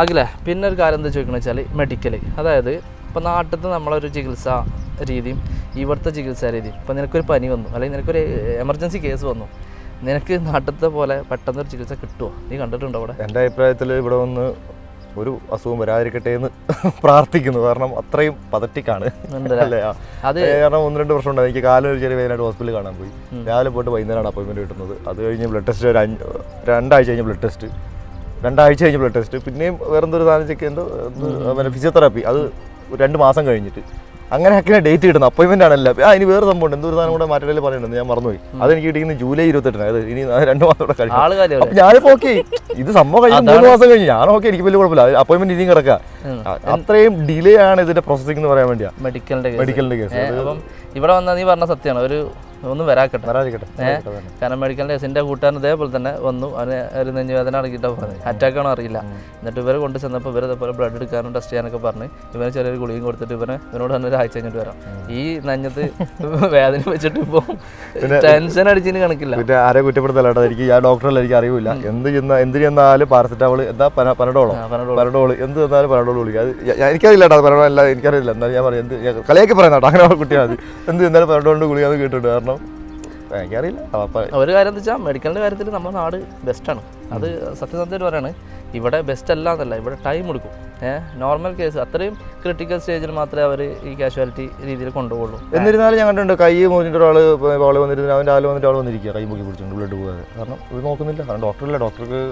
അഖിലേ, പിന്നെ ഒരു കാര്യം എന്താ ചോദിക്കണമെന്ന് വെച്ചാൽ മെഡിക്കൽ, അതായത് ഇപ്പോൾ നാട്ടിലത്തെ നമ്മളൊരു ചികിത്സാ രീതിയും ഇവിടുത്തെ ചികിത്സാ രീതിയും, ഇപ്പോൾ നിനക്കൊരു പനി വന്നു അല്ലെങ്കിൽ നിനക്കൊരു എമർജൻസി കേസ് വന്നു, നിനക്ക് നാട്ടിലത്തെ പോലെ പെട്ടെന്നൊരു ചികിത്സ കിട്ടുമോ? നീ കണ്ടിട്ടുണ്ടോ അവിടെ? എൻ്റെ അഭിപ്രായത്തിൽ ഇവിടെ വന്ന് ഒരു അസുഖം വരാതിരിക്കട്ടെ എന്ന് പ്രാർത്ഥിക്കുന്നു. കാരണം അത്രയും പതറ്റിക്കാണ് അല്ലേ. അത് കാരണം 1-2 വർഷം ഉണ്ടായി. എനിക്ക് കാലൊരു ചെറിയ വേദനയായിട്ട് ഹോസ്പിറ്റലിൽ കാണാൻ പോയി. രാവിലെ പോയിട്ട് വൈകുന്നേരമാണ് അപ്പോയിൻമെൻറ്റ് കിട്ടുന്നത്. അത് കഴിഞ്ഞ് ബ്ലഡ് ടെസ്റ്റ് 2 ആഴ്ച കഴിഞ്ഞ് ബ്ലഡ് ടെസ്റ്റ്, 2 ആഴ്ച കഴിഞ്ഞ് ബ്ലഡ് ടെസ്റ്റ്, പിന്നെയും വേറെന്തൊരു സാധനം ചെക്ക് എന്തോ ഫിസിയോതെറാപ്പി, അത് 2 മാസം കഴിഞ്ഞിട്ട്. അങ്ങനെയൊക്കെ ഡേറ്റ് കിട്ടുന്നത് അപ്പോയിൻമെൻ്റ് ആണല്ലോ. ഇനി വേറെ സംഭവം എന്തൊരു സാധനം കൂടെ മാറ്റേണ്ടത് പറയുന്നുണ്ട്, ഞാൻ മറന്നുപോയി. അതെനിക്ക് കിട്ടിക്കുന്നത് ജൂലൈ 28-നാണ്. അത് ഇനി 2 മാസം കൂടെ കഴിഞ്ഞു. ഞാനിപ്പോൾ ഓക്കെ, ഇത് സംഭവം കഴിഞ്ഞ് 3 മാസം കഴിഞ്ഞു. ഞാൻ ഓക്കെ, എനിക്ക് വലിയ കുഴപ്പമില്ല. അപ്പോയിൻമെന്റ് ഇനിയും കിടക്കുക. അത്രയും ഡിലേ ആണ് ഇതിന്റെ പ്രോസസ്സിംഗ് എന്ന് പറയാൻ വേണ്ടിയാ മെഡിക്കലിന്റെ കേസ്. അപ്പം ഇവിടെ വന്നാൽ നീ പറഞ്ഞ സത്യമാണ്, ഒന്നും വരാക്കട്ടെ. കാരണം മെഡിക്കലിന്റെ കേസ് എൻ്റെ കൂട്ടുകാരൻ ഇതേപോലെ തന്നെ വന്നു. അവന് ഒരു നെഞ്ഞുവേദന അടക്കിയിട്ടാണ് പറഞ്ഞത്, അറ്റാക്കാണോ അറിയില്ല. എന്നിട്ട് ഇവരെ കൊണ്ട് ചെന്നപ്പോൾ ഇവരെ ഇതേപോലെ ബ്ലഡ് എടുക്കാനും ടെസ്റ്റ് ചെയ്യാനൊക്കെ പറഞ്ഞ് ഇവന് ചെറിയൊരു ഗുളിയും കൊടുത്തിട്ട് ഇവനോട് തന്നെ 1 ആഴ്ച കഴിഞ്ഞിട്ട് വരാം. ഈ നെഞ്ഞത്ത് വേദന വെച്ചിട്ട് ഇപ്പോൾ ടെൻഷൻ അടിച്ചിന് കണക്കില്ല. ആരെ കുറ്റപ്പെടുത്തലാട്ടോ, എനിക്ക് ഞാൻ ഡോക്ടറല്ല, എനിക്ക് അറിയില്ല. എന്ത് ചെന്നാലും പാരസെറ്റാമോൾ, എന്താ പനഡോള്, എന്ത് ചെന്നാലും പനഡോൾ വിളിക്കുക. അത് എനിക്കറിയില്ല കേട്ടോ, പനഡോൾ അല്ല എനിക്കറിയില്ല. എന്നാലും ഞാൻ പറയും, കളിയാക്കി പറയുന്ന കേട്ടോ, അങ്ങനെ കുട്ടിയാൽ മതി. എന്ത് ചെന്നാലും പനഡോളിൻ്റെ ഗുളിക അത് കേട്ടിട്ടുണ്ട്. കാരണം എനിക്കറിയില്ല. ഒരു കാര്യം എന്താ വെച്ചാൽ മെഡിക്കലിൻ്റെ കാര്യത്തിൽ നമ്മുടെ നാട് ബെസ്റ്റാണ്. അത് സത്യസന്ധമായിട്ട് പറയാണ്. ഇവിടെ ബെസ്റ്റ് അല്ല എന്നല്ല, ഇവിടെ ടൈം എടുക്കും. നോർമൽ കേസ് അത്രയും ക്രിട്ടിക്കൽ സ്റ്റേജിൽ മാത്രമേ അവർ ഈ കാഷ്വാലിറ്റി രീതിയിൽ കൊണ്ടുപോകുള്ളൂ. എന്നിരുന്നാലും ഞാൻ കണ്ടിട്ടുണ്ട്, കൈ മുറിഞ്ഞിട്ട് ഒരാൾ അവൾ വന്നിരുന്നു, അവൻ്റെ ആൾ വന്നിട്ട് അവൾ വന്നിരിക്കുക, കൈ പൊക്കി പിടിച്ചിട്ടുണ്ട്, ബ്ലഡ് പോകാതെ. കാരണം ഇത് നോക്കുന്നില്ല, കാരണം ഡോക്ടറില്ല, ഡോക്ടർക്ക്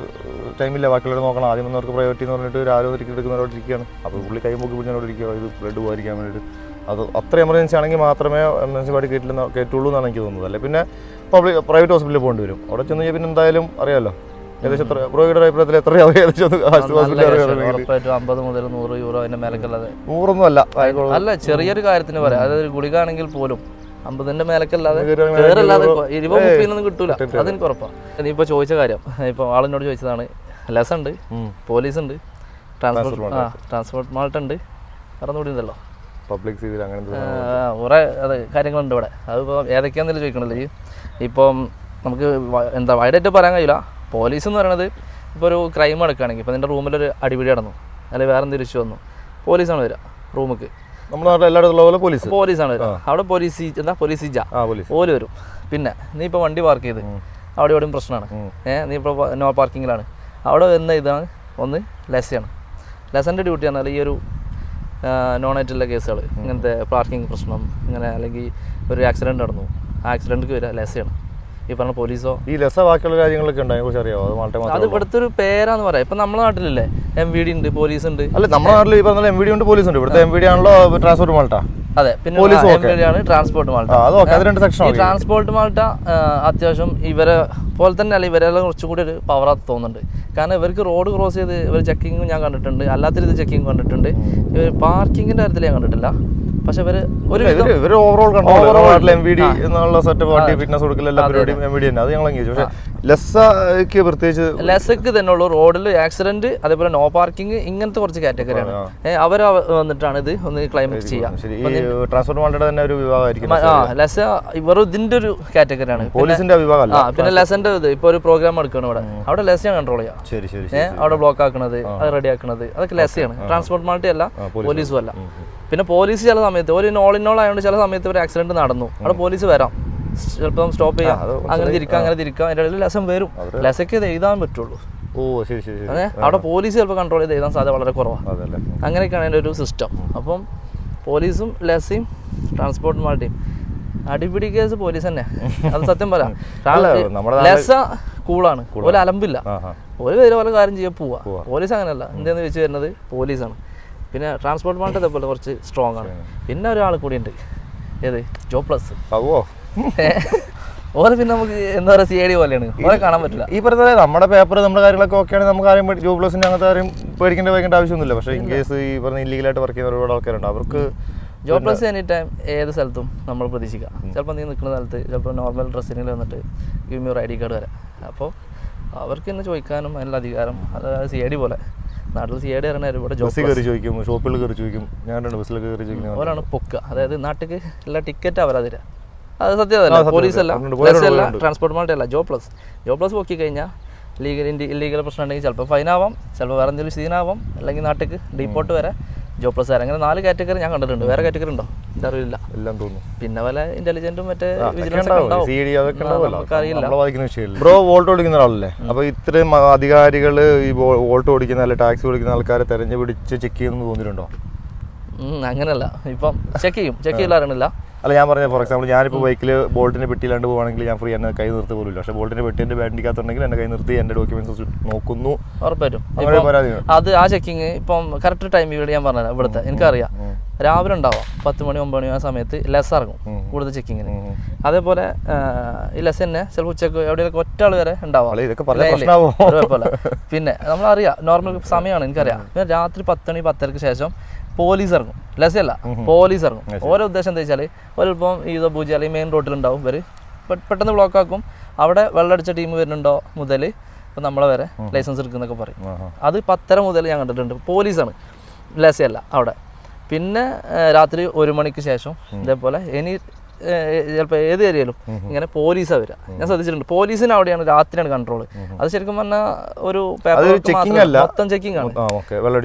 ടൈമില്ല, ബാക്കിയുള്ളവർ നോക്കണം. ആദ്യം വന്നവർക്ക് പ്രയോറിറ്റി എന്ന് പറഞ്ഞിട്ട് രാവിലെ വന്നിട്ട് എടുക്കുന്നവരോട് ഇരിക്കുകയാണ്. അപ്പോൾ പുള്ളി കൈ പൊക്കി പിടിച്ചവരോട് ഇരിക്കുക, ഇത് ബ്ലഡ് പോകാതിരിക്കാൻ വേണ്ടിയിട്ട്. അത് അത്ര എമർജൻസി ആണെങ്കിൽ മാത്രമേ എമർജൻസി വാർഡ് കയറ്റുള്ളൂ എന്നാണ് എനിക്ക് തോന്നുന്നത്. അല്ലെ പിന്നെ പ്രൈവറ്റ് ഹോസ്പിറ്റലിൽ പോകേണ്ടി വരും. അവിടെ ചെന്ന് കഴിഞ്ഞാൽ പിന്നെ എന്തായാലും അറിയാമല്ലോ, ഏകദേശം ബ്രോയുടെ അഭിപ്രായത്തിൽ എത്രയാവും ഏകദേശം 50 മുതൽ 100 യൂറോ അതിന്റെ മേലക്കല്ലാതെ 100ഒന്നും അല്ല. ചെറിയൊരു കാര്യത്തിന് പറയാം, അതായത് ഒരു ഗുളിക ആണെങ്കിൽ പോലും 50ന്റെ മേലക്കല്ലാതെ 20-30 കിട്ടൂല. അതെനിക്ക് ഉറപ്പാണ്. നീ ഇപ്പൊ ചോദിച്ച കാര്യം, ഇപ്പൊ ആളിനോട് ചോദിച്ചതാണ്. ലെസ് ഉണ്ട്, പോലീസ് ഉണ്ട്, ട്രാൻസ്പോർട്ട് മാൾട്ട് ഉണ്ട്, വേറൊന്നും ഉണ്ടല്ലോ, പബ്ലിക് സിവിൽ, അങ്ങനെ കുറേ കാര്യങ്ങളുണ്ട് ഇവിടെ. അതിപ്പോൾ ഏതൊക്കെയാണെന്നല്ലേ ചോദിക്കണല്ലോ. ഇപ്പം നമുക്ക് എന്താ വൈഡായിട്ട് പറയാൻ കഴിയില്ല. പോലീസ് എന്ന് പറയുന്നത് ഇപ്പോൾ ഒരു ക്രൈം നടക്കുകയാണെങ്കിൽ, ഇപ്പോൾ നിൻ്റെ റൂമിലൊരു അടിപിടി നടന്നു അല്ലെങ്കിൽ വേറെ എന്തെങ്കിലും ഇഷ്യൂ വന്നു, പോലീസാണ് വരിക റൂമിലേക്ക്. നമ്മുടെ നാട്ടിൽ എല്ലായിടത്തുള്ള പോലെ പോലീസാണ് വരിക. അവിടെ പോലീസ് ഓല് വരും. പിന്നെ നീ ഇപ്പോൾ വണ്ടി പാർക്ക് ചെയ്ത് അവിടെ എവിടെയും പ്രശ്നമാണ്, നീ ഇപ്പോൾ നോ പാർക്കിങ്ങിലാണ്, അവിടെ വരുന്ന ഇതാണ് ഒന്ന് ലെസയാണ്. ലെസൻ്റെ ഡ്യൂട്ടി പറഞ്ഞാൽ ഈ ഒരു നോൺ ആയിട്ടുള്ള കേസുകൾ, ഇങ്ങനത്തെ പാർക്കിംഗ് പ്രശ്നം ഇങ്ങനെ, അല്ലെങ്കിൽ ഒരു ആക്സിഡൻറ്റ് നടന്നു, ആ ആക്സിഡൻറ്റിക്ക് വരിക ലെസയാണ്. ഈ പറഞ്ഞ പോലീസോ ഈ ലെസ ബാക്കിയുള്ള രാജ്യങ്ങളൊക്കെ ഉണ്ട്, അതിനെക്കുറിച്ച് അറിയാമോ? അത് ഇവിടുത്തെ ഒരു പേരാന്ന് പറയാം. ഇപ്പം നമ്മുടെ നാട്ടിലല്ലേ MVD ഉണ്ട്, പോലീസ് ഉണ്ട്. അല്ല, നമ്മുടെ നാട്ടിൽ ഈ പറഞ്ഞ MVD ഉണ്ട്, പോലീസ് ഉണ്ട്. ഇവിടുത്തെ MVD ആണല്ലോ ട്രാൻസ്പോർട്ട് മാൾട്ട. അതെ, പിന്നെ MVD ആണ് ട്രാൻസ്പോർട്ട് മാൾട്ട. ഈ ട്രാൻസ്പോർട്ട് മാൾട്ട അത്യാവശ്യം ഇവരെ പോലെ തന്നെ അല്ല, ഇവരെല്ലാം കുറച്ചും കൂടി ഒരു പവറാന്ന് തോന്നുന്നുണ്ട്. കാരണം ഇവർക്ക് റോഡ് ക്രോസ് ചെയ്ത് ഇവർ ചെക്കിങ്ങും ഞാൻ കണ്ടിട്ടുണ്ട്, അല്ലാത്ത രീതി ചെക്കിങ് കണ്ടിട്ടുണ്ട്. ഇവർ പാർക്കിങ്ങിന്റെ കാര്യത്തിൽ ഞാൻ കണ്ടിട്ടില്ല. പക്ഷെ ഇവര് ഓവറോൾ MVD എന്നുള്ള സെറ്റപ്പ് വണ്ടി ഫിറ്റ്നസ് കൊടുക്കലെല്ലാം പരിപാടിയും MVD തന്നെ, അത് ഞങ്ങൾ അംഗീകരിച്ചു. പക്ഷേ ലെസക്ക് പ്രത്യേകിച്ച് ലെസക്ക് തന്നെ ഉള്ളൂ റോഡിൽ ആക്സിഡന്റ്, അതേപോലെ നോ പാർക്കിംഗ്, ഇങ്ങനത്തെ കുറച്ച് കാറ്റഗറിയാണ്. അവർ വന്നിട്ടാണ് ഇത് ഒന്ന് ക്ലൈമറ്റ് ചെയ്യാം. ട്രാൻസ്പോർട്ട് മാൾട്ടയുടെ തന്നെ ഒരു വിഭാഗമായിരിക്കും ലെസ. ഇവർ ഇതിന്റെ ഒരു കാറ്റഗറിയാണ്, പോലീസിന്റെ വിഭാഗം. പിന്നെ ലെസന്റെ ഇത് ഇപ്പൊ ഒരു പ്രോഗ്രാം എടുക്കണം ഇവിടെ, അവിടെ ലെസയാണ് കൺട്രോൾ ചെയ്യാം. അവിടെ ബ്ലോക്ക് ആക്കണത്, അത് റെഡി ആക്കണത്, അതൊക്കെ ലെസയാണ്. ട്രാൻസ്പോർട്ട് മാൾട്ടി അല്ല, പോലീസും അല്ല. പിന്നെ പോലീസ് ചില സമയത്ത് ഒരു നോൾ ആയതുകൊണ്ട് ചില സമയത്ത് ഒരു ആക്സിഡന്റ് നടന്നു, അവിടെ പോലീസ് വരാം, ചിലപ്പം സ്റ്റോപ്പ് ചെയ്യാം, അങ്ങനെ തിരിക്കാം അതിന്റെ ഇടയിൽ ലെസൺ വരും. ലെസക്ക് ഇത് എഴുതാൻ പറ്റുള്ളൂ. അവിടെ പോലീസ് ചിലപ്പോൾ കൺട്രോൾ ചെയ്ത് എഴുതാൻ സാധ്യത വളരെ കുറവാണ്. അങ്ങനെയൊക്കെയാണ് അതിൻ്റെ ഒരു സിസ്റ്റം. അപ്പം പോലീസും ലെസയും ട്രാൻസ്പോർട്ട് മാൾട്ടിയും അടിപിടി കേസ് പോലീസ് തന്നെ, അത് സത്യം പറയാം. ലെസ കൂളാണ്, ഒരു അലമ്പില്ല, ഒരു പേര് പോലെ കാര്യം ചെയ്യാൻ പോവാ. പോലീസ് അങ്ങനെയല്ല, എന്താന്ന് ചോദിച്ചു വരുന്നത് പോലീസാണ്. പിന്നെ ട്രാൻസ്പോർട്ട് മാൾട്ട് അതേപോലെ കുറച്ച് സ്ട്രോങ് ആണ്. പിന്നെ ഒരാൾ കൂടി ഉണ്ട്, ഏത് ജോ പ്ലസ്. ഓരോ പിന്നെ നമുക്ക് എന്താ പറയുക CID പോലെയാണ്, ഓരെ കാണാൻ പറ്റില്ല. ഈ പറഞ്ഞ നമ്മുടെ പേപ്പർ നമ്മുടെ കാര്യങ്ങളൊക്കെ ഓക്കെയാണെങ്കിൽ നമുക്ക് ആരെയും ജോ പ്ലസിൻ്റെ അങ്ങനത്തെ ആരെയും പേടിക്കേണ്ട ആവശ്യമൊന്നുമില്ല. പക്ഷേ ഇൻ കേസ് ഈ പറഞ്ഞ ഇല്ലീഗലായിട്ട് വർക്ക് ചെയ്യുന്ന ഒരുപാട് ആൾക്കാരുണ്ട്, അവർക്ക് ജോ പ്ലസ് എനി ടൈം ഏത് സ്ഥലത്തും നമ്മൾ പ്രതീക്ഷിക്കാം. ചിലപ്പോൾ നീ നിൽക്കുന്ന സ്ഥലത്ത് ചിലപ്പോൾ നോർമൽ ഡ്രസ്സിങ്ങിൽ വന്നിട്ട് give me your ID card വരാം. അപ്പോൾ അവർക്ക് തന്നെ ചോദിക്കാനും അതിനുള്ള അധികാരം, അതായത് CID പോലെ. നാട്ടിൽ CID അറിയണ ഇവിടെ ചോദിക്കും, ഷോപ്പിൽ കയറി ചോദിക്കും, ഞാൻ ബസ്സിലൊക്കെ കയറി ചോദിക്കും. അവരാണ് പൊക്കുക, അതായത് നാട്ടിൽ എല്ലാ ടിക്കറ്റ് അവരാ തരാം. അത് സത്യം അതല്ല, പോലീസല്ല, ട്രാൻസ്പോർട്ട് മാൾട്ടി അല്ല, ജോ പ്ലസ് പൊക്കി കഴിഞ്ഞാൽ ഇല്ലീഗൽ പ്രശ്നം ഉണ്ടെങ്കിൽ ചിലപ്പോൾ ഫൈനാവാം, ചിലപ്പോൾ വേറെ എന്തെങ്കിലും സീനാവാം, അല്ലെങ്കിൽ നാട്ടിലേക്ക് ഡീപ്പോർട്ട് വരെ ജോബ് പ്ലസ് വരെ, അങ്ങനെ 4 കാറ്റഗറി ഞാൻ കണ്ടിട്ടുണ്ട്. വേറെ കാറ്റഗറി ഉണ്ടോ എൻ്റെ അറിയില്ല. പിന്നെ വല്ല ഇന്റലിജന്റും മറ്റേ അറിയില്ല. ബ്രോ വോൾട്ട് ഓടിക്കുന്ന ആളല്ലേ, അപ്പൊ ഇത്രയും അധികാരികൾ ഈ വോൾട്ട് ഓടിക്കുന്ന അല്ലെ ടാക്സി ഓടിക്കുന്ന ആൾക്കാരെ തെരഞ്ഞു പിടിച്ച് ചെക്ക് ചെയ്യുന്നു തോന്നിയിട്ടുണ്ടോ? അങ്ങനല്ല, ഇപ്പം ചെക്ക് ചെയ്യില്ലാറില്ല. അല്ല ഞാൻ പറഞ്ഞ ഫോർ എക്സാമ്പിൾ ഞാനിപ്പോൾ ബൈക്കിൽ ബോൾട്ടിന്റെ പെട്ടിയിലാണ്ട് പോവാണെങ്കിൽ ഞാൻ ഫ്രീ എന്നെ കൈ നിർത്തി പോലും ഇല്ല. പക്ഷേ ബോൾട്ടിന്റെ പെട്ടി എൻ്റെ ബാൻഡിക്കകത്തുണ്ടെങ്കിൽ എന്നെ കൈ നിർത്തി എൻ്റെ ഡോക്യുമെന്റ്സ് നോക്കുന്നു. ഉറപ്പായിട്ടും അത് ആ ചെക്കിങ് ഇപ്പം കറക്റ്റ് ടൈം ഇവിടെ ഞാൻ പറഞ്ഞത് ഇവിടുത്തെ എനിക്കറിയാം. രാവിലെ ഉണ്ടാവാം 10 മണി 9 മണി ആ സമയത്ത് ലെസ് ഇറങ്ങും കൂടുതൽ ചെക്കിങ്ങിന്. അതേപോലെ ഈ ലെസ് തന്നെ ചിലപ്പോൾ ഉച്ചക്ക് എവിടെയൊക്കെ ഒറ്റ ആൾ വരെ ഉണ്ടാവാം. പിന്നെ നമ്മളറിയാം നോർമൽ സമയമാണ് എനിക്കറിയാം. പിന്നെ രാത്രി 10 മണി 10:30 ശേഷം പോലീസ് ഇറങ്ങും. ലെസ്സല്ല, പോലീസ് ഇറങ്ങും. ഓരോ ഉദ്ദേശം എന്താ വെച്ചാൽ ഒരിപ്പം ഈദോ പൂജ അല്ലെങ്കിൽ മെയിൻ റോഡിലുണ്ടാവും ഇവർ പെട്ടെന്ന് ബ്ലോക്ക് ആക്കും. അവിടെ വെള്ളമടിച്ച ടീം വരുന്നുണ്ടോ മുതൽ ഇപ്പം നമ്മളെ വരെ ലൈസൻസ് എടുക്കുന്നൊക്കെ പറയും. അത് 10:30 മുതൽ ഞാൻ കണ്ടിട്ടുണ്ട്. പോലീസാണ്, ലെസ്സല്ല അവിടെ. പിന്നെ രാത്രി 1 മണിക്ക് ശേഷം ഇതേപോലെ ചിലപ്പോൾ ഏത് ഏരിയയിലും ഇങ്ങനെ പോലീസാണ് വരിക. ഞാൻ ശ്രദ്ധിച്ചിട്ടുണ്ട്. പോലീസിന് അവിടെയാണ് രാത്രിയാണ് കൺട്രോൾ. അത് ശരിക്കും പറഞ്ഞാൽ ഒരു മൊത്തം ചെക്കിംഗ് ആണ്.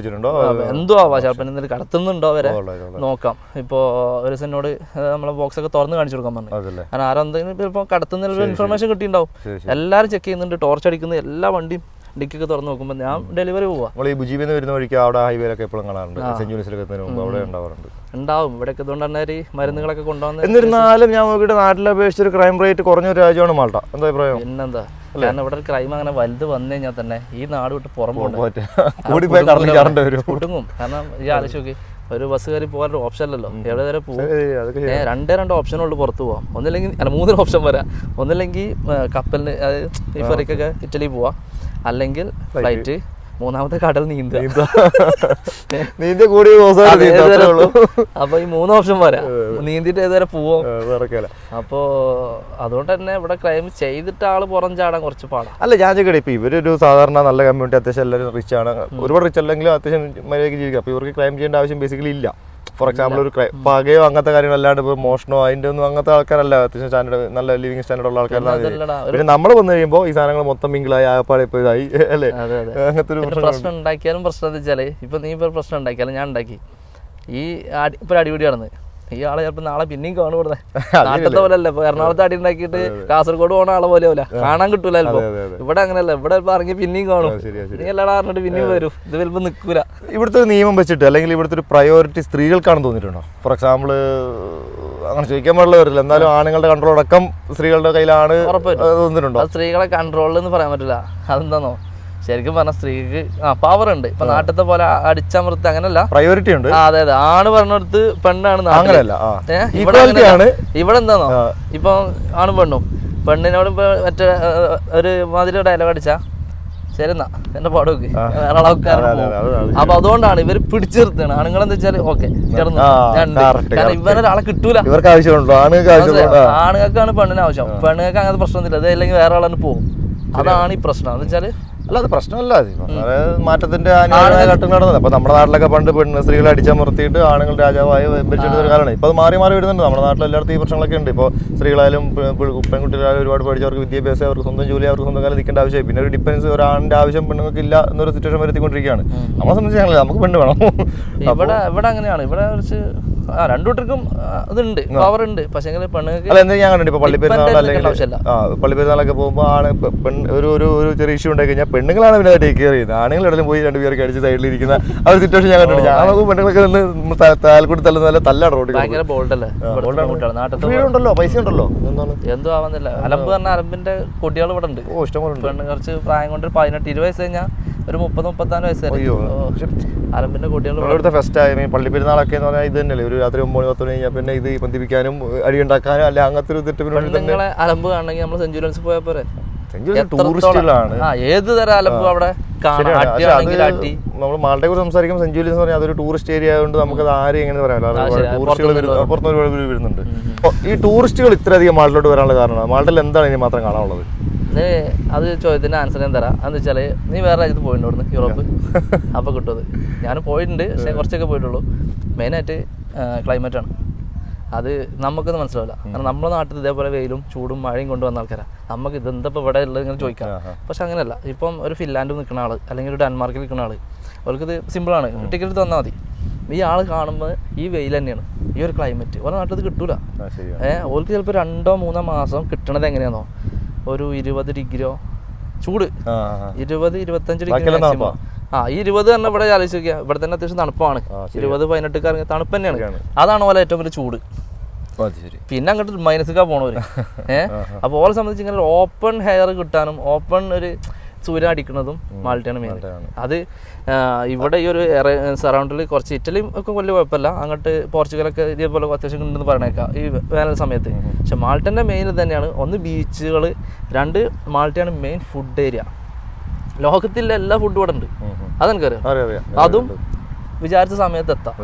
എന്തോ ആവാ, ചിലപ്പോൾ എന്തെങ്കിലും കടത്തുന്നുണ്ടോ വരെ നോക്കാം. ഇപ്പോൾ ഒരു ദിവസം നമ്മളെ ബോക്സ് ഒക്കെ തുറന്ന് കാണിച്ചു കൊടുക്കാൻ പറഞ്ഞു. കാരണം ആരോ എന്തെങ്കിലും ചിലപ്പോൾ കടത്തുന്ന ഇൻഫർമേഷൻ കിട്ടിയിട്ടുണ്ടാവും. എല്ലാവരും ചെക്ക് ചെയ്യുന്നുണ്ട്, ടോർച്ച് അടിക്കുന്ന എല്ലാ വണ്ടിയും ഡിക്കൊക്കെ തുറന്ന് നോക്കുമ്പോൾ ഞാൻ ഡെലിവറി പോവാ. വരുന്ന വഴിക്ക് അവിടെ ഹൈവേയിലൊക്കെ എപ്പോഴും കാണാറുണ്ട്, അവിടെ ഉണ്ടാവാറുണ്ട്. ഉണ്ടാവും ഇവിടെയൊക്കെ. അതുകൊണ്ട് തന്നെ ഈ മരുന്നുകളൊക്കെ കൊണ്ടുവന്ന്. എന്നിരുന്നാലും ഞാൻ നോക്കിയിട്ട് നാട്ടിലെ അപേക്ഷിച്ച് ഒരു ക്രൈം റേറ്റ് കുറഞ്ഞ ഒരു രാജ്യമാണ് മാൾട്ട. എന്താ അഭിപ്രായം? പിന്നെന്താ, കാരണം ഇവിടെ ഒരു ക്രൈം അങ്ങനെ വലുത് വന്നു കഴിഞ്ഞാൽ തന്നെ ഈ നാട് വിട്ട് പുറം കുടുങ്ങും. കാരണം ഈ ആലോചിച്ച് നോക്കി, ഒരു ബസ് കയറി പോകാൻ ഓപ്ഷൻ അല്ലല്ലോ. എവിടെ വരെ പോകും? 2 ഓപ്ഷനുള്ളൂ പുറത്ത് പോവാം. ഒന്നില്ലെങ്കിൽ 3 ഓപ്ഷൻ വരാം. ഒന്നില്ലെങ്കിൽ കപ്പലിന്, ഈ ഫെറിക്കൊക്കെ ഇറ്റലി പോവാം, അല്ലെങ്കിൽ ഫ്ലൈറ്റ്, മൂന്നാമത്തെ കടൽ നീന്തുക. അപ്പൊ ഈ 3 ഓപ്ഷൻ വരാം. നീന്തിട്ട് ഏതുവരെ പോവും. അപ്പോ അതുകൊണ്ട് തന്നെ ഇവിടെ ക്രൈം ചെയ്തിട്ട് ആള് പുറം ചാടാൻ കുറച്ച് പാടാണ്. അല്ല ഞാൻ ചോദിക്കട്ടെ, ഇപ്പൊ ഇവരൊരു സാധാരണ നല്ല കമ്മ്യൂണിറ്റി, അത്യാവശ്യം എല്ലാവരും റിച്ച് ആണ്, ഒരുപാട് റിച്ച് അല്ലെങ്കിലും അത്യാവശ്യം മര്യാദയ്ക്ക് ജീവിക്കാം. അപ്പൊ ഇവർക്ക് ക്രൈം ചെയ്യേണ്ട ആവശ്യം ബേസിക്കലി ഇല്ല. ഫോർ എക്സാമ്പിൾ ഒരു പകയോ അങ്ങനത്തെ കാര്യങ്ങളല്ലാണ്ട് ഇപ്പോൾ മോഷണോ അതിൻ്റെ ഒന്നും അങ്ങനത്തെ ആൾക്കാരല്ല. അത്യാവശ്യം സ്റ്റാൻഡേർഡ് നല്ല ലിവിങ് സ്റ്റാൻഡേർഡ് ഉള്ള ആൾക്കാരാണ്. പിന്നെ നമ്മൾ വന്നു കഴിയുമ്പോൾ ഈ സാധനങ്ങൾ മൊത്തം മിങ്കിളായി ആകപ്പാടെ ഇപ്പോൾ ഇതായി അല്ലേ. അങ്ങനത്തെ ഒരു പ്രശ്നം ഉണ്ടാക്കിയാലും പ്രശ്നം എന്താ വെച്ചാൽ, ഇപ്പൊ നീ ഇപ്പോൾ പ്രശ്നം ഉണ്ടാക്കിയാലും ഞാൻ ഉണ്ടാക്കി ഈ ഇപ്പോൾ അടിപിടി നടന്ന് ഈ ആളെ ചിലപ്പോൾ നാളെ പിന്നെയും കാണും. ഇവിടെ നാട്ടത്തെ പോലെ അല്ല. ഇപ്പൊ എറണാകുളത്ത് അടി ഉണ്ടാക്കിയിട്ട് കാസർഗോഡ് പോണ ആളെ പോലെ കാണാൻ കിട്ടൂല. ചിലപ്പോ ഇവിടെ അങ്ങനെയല്ല. ഇവിടെ ഇറങ്ങി പിന്നെയും കാണും. നീ എല്ലാവരും പറഞ്ഞിട്ട് പിന്നെയും വരും. ഇത് ചിലപ്പോൾ നിൽക്കൂല. ഇവിടുത്തെ നിയമം വെച്ചിട്ട് അല്ലെങ്കിൽ ഇവിടുത്തെ ഒരു പ്രയോറിറ്റി സ്ത്രീകൾക്കാണെന്ന് തോന്നിയിട്ടുണ്ടോ? ഫോർ എക്സാമ്പിൾ അങ്ങനെ ചോദിക്കാൻ പാടില്ല വരില്ല, എന്നാലും ആണുങ്ങളുടെ കൺട്രോൾ അടക്കം സ്ത്രീകളുടെ കയ്യിലാണ് തോന്നിയിട്ടുണ്ടോ? സ്ത്രീകളെ കൺട്രോളിൽ എന്ന് പറയാൻ പറ്റില്ല. അതെന്താണോ, ശരിക്കും പറഞ്ഞ സ്ത്രീക്ക് പവർ ഉണ്ട്. ഇപ്പൊ നാട്ടിലത്തെ പോലെ അടിച്ചമർത്ത് അങ്ങനല്ല, പ്രയോറിറ്റി ഉണ്ട്. അതെ അതെ, ആണ് പറഞ്ഞെടുത്ത് പെണ്ണാണ്. ഇവിടെ എന്താണോ, ഇപ്പൊ ആണ് പെണ്ണും പെണ്ണിനോട് ഇപ്പൊ മറ്റേ ഒരു മാതിരി ഡയലോഗ് അടിച്ചാ ശരി എന്നാ എന്റെ പാടൊക്കെ വേറെ ആൾക്കാരും. അപ്പൊ അതുകൊണ്ടാണ് ഇവര് പിടിച്ചു നിർത്തുകയാണ്. ആണുങ്ങളെന്താ വെച്ചാല് ഓക്കെ ചേർന്ന് കാരണം ഇവനൊരാളെ കിട്ടൂല. ആണുങ്ങൾക്കാണ് പെണ്ണിന് ആവശ്യം. പെണ്ണുങ്ങൾക്ക് അങ്ങനത്തെ പ്രശ്നമൊന്നുമില്ല. അത് അല്ലെങ്കിൽ വേറെ ആളാണ് പോകും. അതാണ് ഈ പ്രശ്നം. എന്ന് വെച്ചാല് അല്ല അത് പ്രശ്നമല്ല, മാറ്റത്തിന്റെ ഘട്ടം നടന്നത്. അപ്പൊ നമ്മുടെ നാട്ടിലൊക്കെ പണ്ട് പെണ്ണ് സ്ത്രീകളെ അടിച്ചമർത്തിയിട്ട് ആണുങ്ങൾ രാജാവായി ഭരിച്ചിട്ട് ഒരു കാലമാണ്. ഇപ്പൊ അത് മാറി മാറി വരുന്നുണ്ട്. നമ്മുടെ നാട്ടിൽ എല്ലായിടത്തും ഈ പ്രശ്നങ്ങളൊക്കെ ഉണ്ട്. ഇപ്പോൾ സ്ത്രീകളായാലും പെൺകുട്ടികളായാലും ഒരുപാട് പഠിച്ചവർക്ക് വിദ്യാഭ്യാസം, അവർക്ക് സ്വന്തം ജോലി, അവർക്ക് സ്വന്തം കാലം നിൽക്കേണ്ട ആവശ്യമായി. പിന്നെ ഒരു ഡിപ്പെൻസ് ഒരാണിന്റെ ആവശ്യം പെണ്ണുങ്ങൾക്ക് ഇല്ല എന്നൊരു സിറ്റുവേഷൻ വരുത്തിക്കൊണ്ടിരിക്കുകയാണ്. നമ്മളെ സംബന്ധിച്ച് നമുക്ക് പെണ്ണ് വേണം. ഇവിടെ അങ്ങനെയാണ്. ഇവിടെ കുറച്ച് രണ്ടുകൂട്ടർക്കും ഇതുണ്ട്, പവർ ഉണ്ട്. പക്ഷേ പെണ്ണുങ്ങൾക്ക് അല്ല എന്താ ഞാൻ കണ്ടിട്ട് ഇപ്പൊ പള്ളിപ്പെരുന്നാൾ അല്ലെങ്കിൽ പള്ളിപ്പെരുന്നാളൊക്കെ പോകുമ്പോൾ ആണ് ഒരു ചെറിയ ഇഷ്യൂ ഉണ്ടായി കഴിഞ്ഞാൽ പെണ്ണുങ്ങളാണ് പിന്നെ ടേക്ക് കെയർ ചെയ്യുന്നത്. ആണുങ്ങൾ ഇടയിലും പോയി 2 പേർക്ക് അടിച്ച് സൈഡിലിരിക്കുന്ന ആ ഒരു സിറ്റുവേഷൻ ഞാൻ കണ്ടിട്ടുണ്ട്. ഞാൻ നോക്കും പെണ്ണുങ്ങളൊക്കെ നിന്ന് താൽക്കൂടി തള്ളുന്ന നല്ല തല്ലാണ് റോഡിൽ. ഉണ്ടല്ലോ, പൈസ ഉണ്ടല്ലോ, എന്തോ ആവുന്നില്ല. അലമ്പ് പറഞ്ഞാൽ അലമ്പിന്റെ കുട്ടികൾ ഇവിടെ ഉണ്ട്. ഇഷ്ടംപോലെ പെണ്ണ് കുറച്ച് പ്രായം കൊണ്ട് 18-20 വയസ്സ് കഴിഞ്ഞാൽ ഒരു 30-34 വയസ്സ് അലമ്പിന്റെ കുട്ടികൾ. ഫസ്റ്റ് പള്ളിപ്പെരുന്നാളൊക്കെ എന്ന് പറഞ്ഞാൽ ഇത് തന്നെയല്ലേ, ഒരു രാത്രി 9 10 കഴിഞ്ഞാൽ പിന്നെ ഇത് ബന്ധിപ്പിക്കാനും അടിയുണ്ടാക്കാനും അല്ലെ അങ്ങനത്തെ ഒരു തെറ്റുകളെ അലമ്പ് കാണണമെങ്കിൽ നമ്മൾ സെന്റ് ജോൺസ് പോയാൽ പോരെ. ടൂറിസ്റ്റുകളാണ് ഏത് തരം അലമ്പ് അവിടെ നമ്മൾ മാൾട്ടയെ കുറിച്ച് സംസാരിക്കുമ്പോൾ സെന്റ് ജൂലിയസ് പറഞ്ഞാൽ അതൊരു ടൂറിസ്റ്റ് ഏരിയ ആയതുകൊണ്ട് നമുക്കത് ആരും എങ്ങനെ പറയാം, ടൂറിസ്റ്റുകൾ പുറത്തുനിന്ന് ഒരുപാട് വരുന്നുണ്ട്. ഈ ടൂറിസ്റ്റുകൾ ഇത്രയധികം മാൾട്ടിലോട്ട് വരാനുള്ള കാരണം മാൾട്ടിൽ എന്താണ് ഇനി മാത്രം കാണാനുള്ളത്? അത് ചോദ്യത്തിന്റെ ആൻസർ ഞാൻ തരാം. എന്ന് വെച്ചാല് നീ വേറെ രാജ്യത്ത് പോയിട്ടുണ്ട് ഇവിടുന്ന് യൂറോപ്പ്, അപ്പൊ കിട്ടുന്നത്. ഞാൻ പോയിട്ടുണ്ട്, പക്ഷെ കുറച്ചൊക്കെ പോയിട്ടുള്ളൂ. മെയിനായിട്ട് ക്ലൈമറ്റാണ്. അത് നമുക്കൊന്നും മനസ്സിലാവില്ല. കാരണം നമ്മുടെ നാട്ടിൽ ഇതേപോലെ വെയിലും ചൂടും മഴയും കൊണ്ടുവന്ന ആൾക്കാരാണ്. നമുക്ക് ഇതെന്താ ഇപ്പോൾ ഇവിടെ ഉള്ളത് ഇങ്ങനെ ചോദിക്കാം. പക്ഷെ അങ്ങനെയല്ല. ഇപ്പം ഒരു ഫിൻലാൻഡിൽ നിൽക്കുന്ന ആൾ അല്ലെങ്കിൽ ഒരു ഡെൻമാർക്കിൽ നിൽക്കുന്ന ആൾ, അവർക്കിത് സിമ്പിളാണ്. ടിക്കറ്റ് തന്നാൽ മതി. ഈ ആൾ കാണുമ്പോൾ ഈ വെയിൽ തന്നെയാണ്, ഈ ഒരു ക്ലൈമറ്റ് ഓരോ നാട്ടിൽ കിട്ടൂല. ഓർക്ക് ചിലപ്പോൾ 2-3 മാസം കിട്ടണത് എങ്ങനെയാണോ, ഒരു 20 ഡിഗ്രിയോ ചൂട്, 20-25 ഡിഗ്രി മാക്സിമം. ഈ 20 തന്നെ ഇവിടെ ആലോചിച്ച് നോക്കിയാൽ ഇവിടെ തന്നെ അത്യാവശ്യം തണുപ്പാണ്. 20-18 തണുപ്പ് തന്നെയാണ്. അതാണ് പോലെ ഏറ്റവും വലിയ ചൂട്. പിന്നെ അങ്ങോട്ട് മൈനസ്ക്കാ പോണവര്. അപ്പോൾ ഓളെ സംബന്ധിച്ച് ഇങ്ങനെ ഓപ്പൺ ഹെയർ കിട്ടാനും ഓപ്പൺ ഒരു സൂര്യൻ അടിക്കുന്നതും മാൾട്ടയാണ് മെയിൻ. അത് ഇവിടെ ഈ ഒരു സറൗണ്ടിൽ കുറച്ച് ഇറ്റലിയും ഒക്കെ വലിയ കുഴപ്പമില്ല. അങ്ങോട്ട് പോർച്ചുഗലൊക്കെ ഇതേപോലെ അത്യാവശ്യം ഉണ്ടെന്ന് പറയണേക്കാം ഈ വേനൽ സമയത്ത്. പക്ഷെ മാൾട്ടൻ്റെ മെയിൻ തന്നെയാണ്, ഒന്ന് ബീച്ചുകൾ, 2 മാൾട്ടയാണ് മെയിൻ ഫുഡ് ഏരിയ. ലോകത്തിലെ എല്ലാ ഫുഡും ഇവിടെ ഉണ്ട്, അതെനിക്കറിയാം. അതും വിചാരിച്ച സമയത്ത് എത്താം.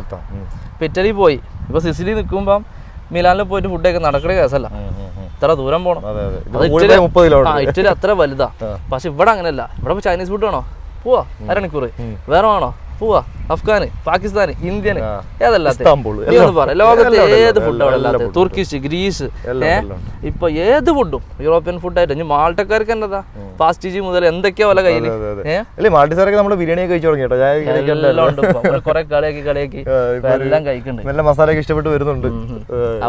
ഇപ്പം ഇറ്റലി പോയി, ഇപ്പൊ സിസിലി നിൽക്കുമ്പം മിലാനിൽ പോയിട്ട് ഫുഡൊക്കെ നടക്കുന്ന കേസല്ല, ഇത്ര ദൂരം പോകണം. ഇറ്റലി അത്ര വലുതാ. പക്ഷെ ഇവിടെ അങ്ങനെയല്ല. ഇവിടെ ചൈനീസ് ഫുഡ് വേണോ പോവാ, അരമണിക്കൂർ. വേറെ വേണോ പോവാ, അഫ്ഗാന്, പാകിസ്ഥാന്, ഇന്ത്യന്, ഏതല്ലാത്ത പറയാം. ലോകത്തെ ഏത് ഫുഡ് അവിടെ അല്ലാത്ത, തുർക്കിഷ്, ഗ്രീസ്, ഇപ്പൊ ഏത് ഫുഡും യൂറോപ്യൻ ഫുഡായിട്ട്. ഇനി മാൾട്ടക്കാർക്ക് എന്നതാ പാസ്റ്റിജി മുതൽ എന്തൊക്കെയാ പോലെ കയ്യില്. എല്ലാം ഉണ്ട്. കുറെ കളിയാക്കി എല്ലാം കഴിക്കുന്നുണ്ട്. മസാല ഇഷ്ടപ്പെട്ട് വരുന്നുണ്ട്.